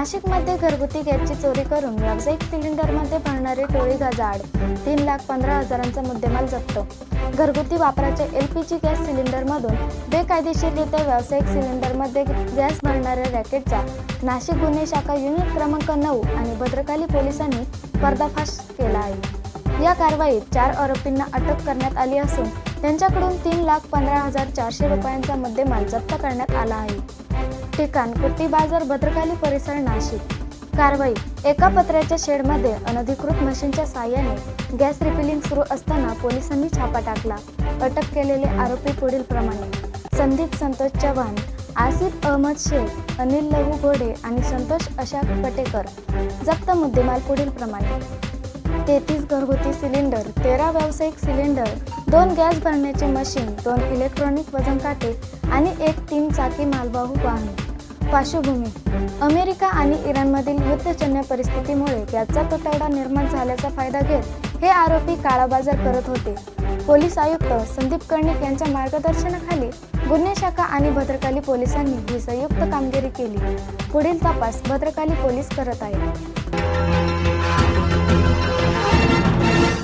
नाशिकमध्ये घरगुती गॅसची चोरी करून व्यावसायिक सिलेंडरमध्ये भरणारी टोळी गजाआड 3,15,000चा मुद्देमाल जप्त। घरगुती वापराच्या LPG गॅस सिलेंडरमधून बेकायदेशीररित्या व्यावसायिक सिलेंडरमध्ये गॅस भरणाऱ्या रॅकेटचा नाशिक गुन्हे शाखा युनिट क्रमांक 9 आणि भद्रकाली पोलिसांनी पर्दाफाश केला आहे। या कारवाईत 4 आरोपींना अटक करण्यात आली असून त्यांच्याकडून 3,15,400 रुपयांचा मुद्देमाल जप्त करण्यात आला आहे। ठिकाण कुट्टी बाजार, भद्रकाली परिसर, नाशिक। कारवाई एका पत्र्याच्या शेडमध्ये अनधिकृत मशीनच्या साहाय्याने गॅस रिफिलिंग सुरू असताना पोलिसांनी छापा टाकला। अटक केलेले आरोपी पुढील प्रमाणे: संदीप संतोष चव्हाण, आसिफ अहमद शेख, अनिल लहू घोडे आणि संतोष अशाक पटेकर। जप्त मुद्देमाल पुढील प्रमाणे: 33 घरगुती सिलेंडर, 13 व्यावसायिक सिलेंडर, 2 गॅस भरण्याचे मशीन, 2 इलेक्ट्रॉनिक वजन काटे आणि 1 3 चाकी मालवाहू वाहन। पार्श्वभूमी: अमेरिका आणि इराणमधील युद्धजन्य परिस्थितीमुळे गॅसचा तुटवडा निर्माण झाल्याचा फायदा घेत हे आरोपी काळाबाजार करत होते। पोलीस आयुक्त संदीप कर्णिक यांच्या मार्गदर्शनाखाली गुन्हे शाखा आणि भद्रकाली पोलिसांनी ही संयुक्त कामगिरी केली। पुढील तपास भद्रकाली पोलीस करत आहेत।